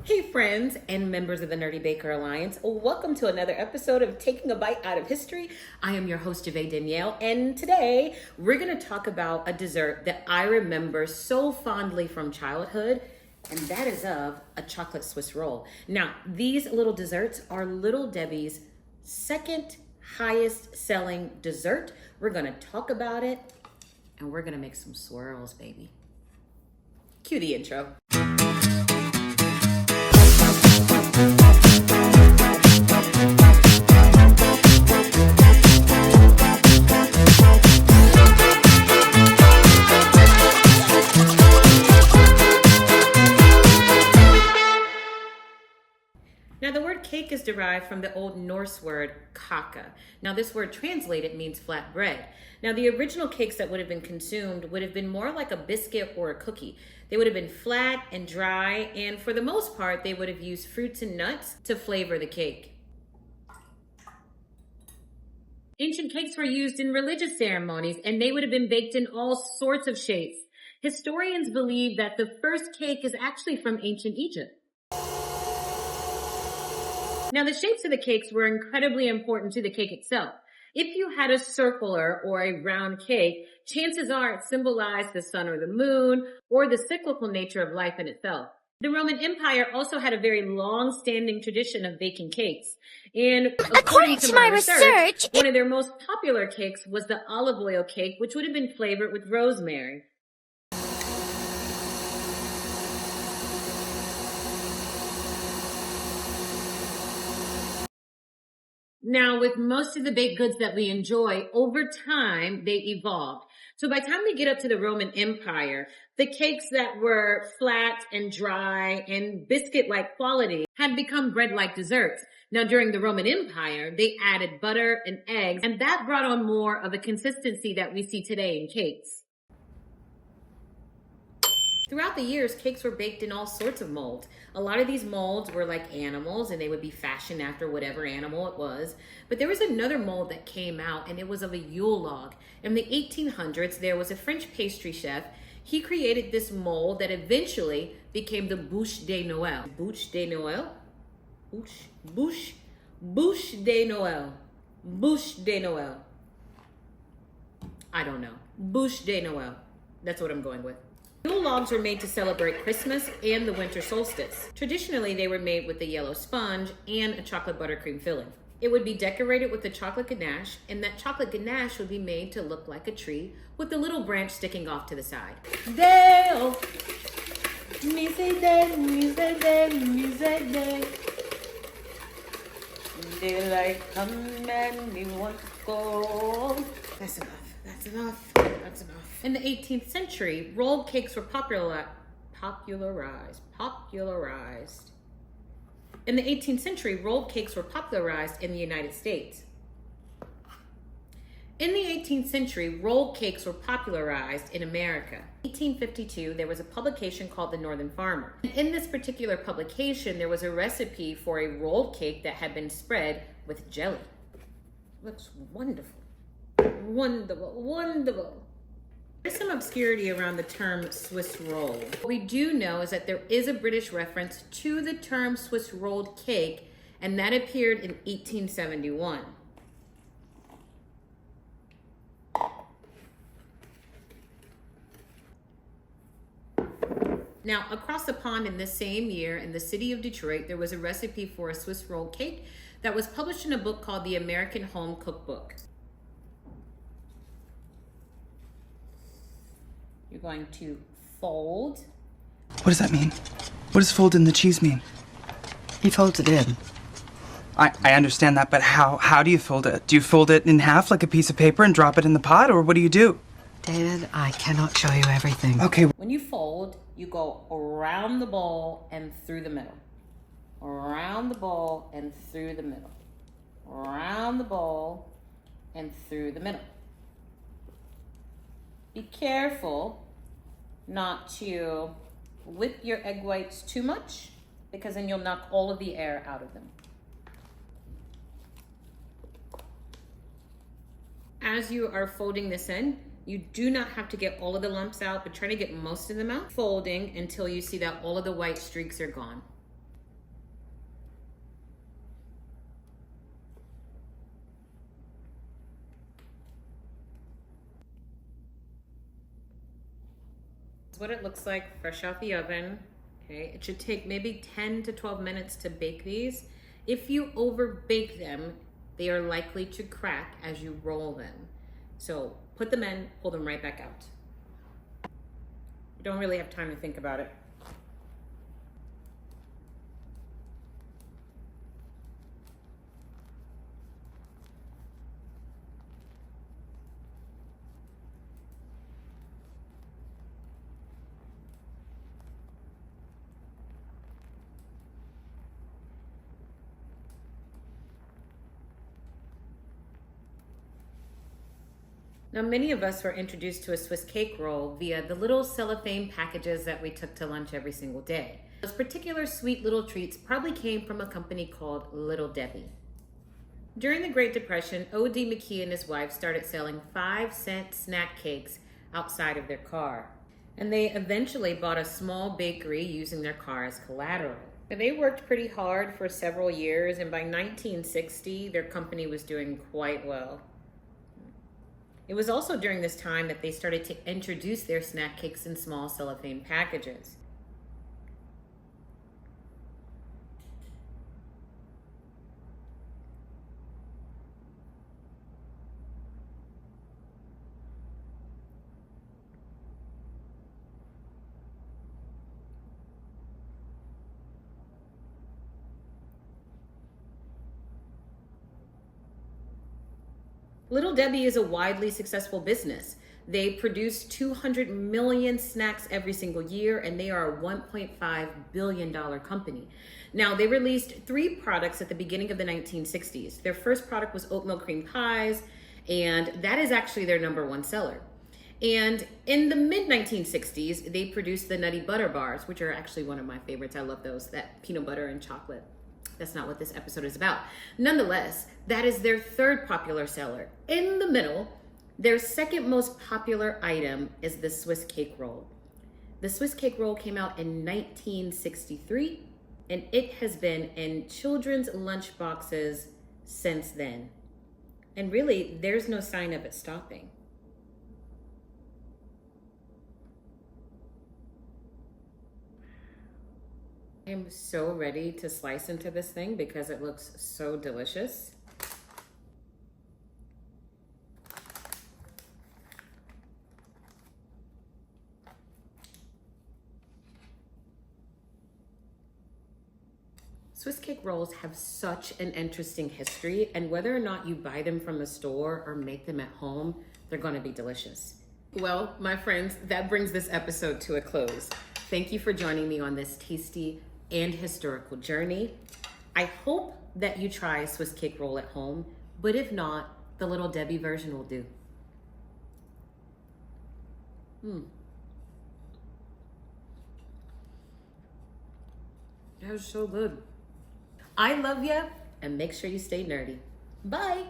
Hey friends and members of the Nerdy Baker Alliance, welcome to another episode of Taking a Bite Out of History. I am your host, Jave Danielle, and today we're going to talk about a dessert that I remember so fondly from childhood, and that is of a chocolate Swiss roll. Now, these little desserts are Little Debbie's second highest selling dessert. We're going to talk about it, and we're going to make some swirls, baby. Cue the intro. Now, the word cake is derived from the Old Norse word kaka. Now, this word translated means flat bread. Now, the original cakes that would have been consumed would have been more like a biscuit or a cookie. They would have been flat and dry, and for the most part, they would have used fruits and nuts to flavor the cake. Ancient cakes were used in religious ceremonies, and they would have been baked in all sorts of shapes. Historians believe that the first cake is actually from ancient Egypt. Now, the shapes of the cakes were incredibly important to the cake itself. If you had a circular or a round cake, chances are it symbolized the sun or the moon or the cyclical nature of life in itself. The Roman Empire also had a very long-standing tradition of baking cakes. And according to my research, one of their most popular cakes was the olive oil cake, which would have been flavored with rosemary. Now, with most of the baked goods that we enjoy, over time, they evolved. So by the time we get up to the Roman Empire, the cakes that were flat and dry and biscuit-like quality had become bread-like desserts. Now, during the Roman Empire, they added butter and eggs, and that brought on more of the consistency that we see today in cakes. Throughout the years, cakes were baked in all sorts of molds. A lot of these molds were like animals, and they would be fashioned after whatever animal it was. But there was another mold that came out, and it was of a Yule log. In the 1800s, there was a French pastry chef. He created this mold that eventually became the bûche de Noël. Bûche de Noël? Bûche de Noël. Bûche de Noël. I don't know. Bûche de Noël. That's what I'm going with. Yule logs were made to celebrate Christmas and the winter solstice. Traditionally, they were made with a yellow sponge and a chocolate buttercream filling. It would be decorated with a chocolate ganache, and that chocolate ganache would be made to look like a tree with a little branch sticking off to the side. Dale, me say day, me say day, me say day. Daylight come and me want to go. That's enough. That's enough. That's enough. In the 18th century, rolled cakes were popularized. In the 18th century, rolled cakes were popularized in the United States. In the 18th century, rolled cakes were popularized in America. In 1852, there was a publication called The Northern Farmer. In this particular publication, there was a recipe for a rolled cake that had been spread with jelly. Looks wonderful. Wonderful, wonderful. There's some obscurity around the term Swiss roll. What we do know is that there is a British reference to the term Swiss rolled cake, and that appeared in 1871. Now, across the pond in this same year, in the city of Detroit, there was a recipe for a Swiss rolled cake that was published in a book called The American Home Cookbook. You're going to fold. What does that mean? What does fold in the cheese mean? He folds it in. I understand that, but how do you fold it? Do you fold it in half like a piece of paper and drop it in the pot, or what do you do? David, I cannot show you everything. Okay. When you fold, you go around the bowl and through the middle. Around the bowl and through the middle. Around the bowl and through the middle. Be careful not to whip your egg whites too much, because then you'll knock all of the air out of them. As you are folding this in, you do not have to get all of the lumps out, but try to get most of them out. Folding until you see that all of the white streaks are gone. This is what it looks like fresh out the oven. Okay, it should take maybe 10 to 12 minutes to bake these. If you over bake them, they are likely to crack as you roll them. So put them in, pull them right back out. You don't really have time to think about it. Now, many of us were introduced to a Swiss cake roll via the little cellophane packages that we took to lunch every single day. Those particular sweet little treats probably came from a company called Little Debbie. During the Great Depression, O.D. McKee and his wife started selling 5-cent snack cakes outside of their car. And they eventually bought a small bakery using their car as collateral. And they worked pretty hard for several years, and by 1960, their company was doing quite well. It was also during this time that they started to introduce their snack cakes in small cellophane packages. Little Debbie is a widely successful business. They produce 200 million snacks every single year, and they are a $1.5 billion company. Now, they released 3 products at the beginning of the 1960s. Their first product was oatmeal cream pies, and that is actually their #1 seller. And in the mid-1960s, they produced the Nutty Butter Bars, which are actually one of my favorites. I love those, that peanut butter and chocolate. That's not what this episode is about. Nonetheless, that is their 3rd popular seller. In the middle, their 2nd most popular item is the Swiss cake roll. The Swiss cake roll came out in 1963, and it has been in children's lunch boxes since then. And really, there's no sign of it stopping. I am so ready to slice into this thing because it looks so delicious. Swiss cake rolls have such an interesting history, and whether or not you buy them from a store or make them at home, they're going to be delicious. Well, my friends, that brings this episode to a close. Thank you for joining me on this tasty and historical journey. I hope that you try Swiss cake roll at home, but if not, the Little Debbie version will do. That was so good. I love ya, and make sure you stay nerdy. Bye.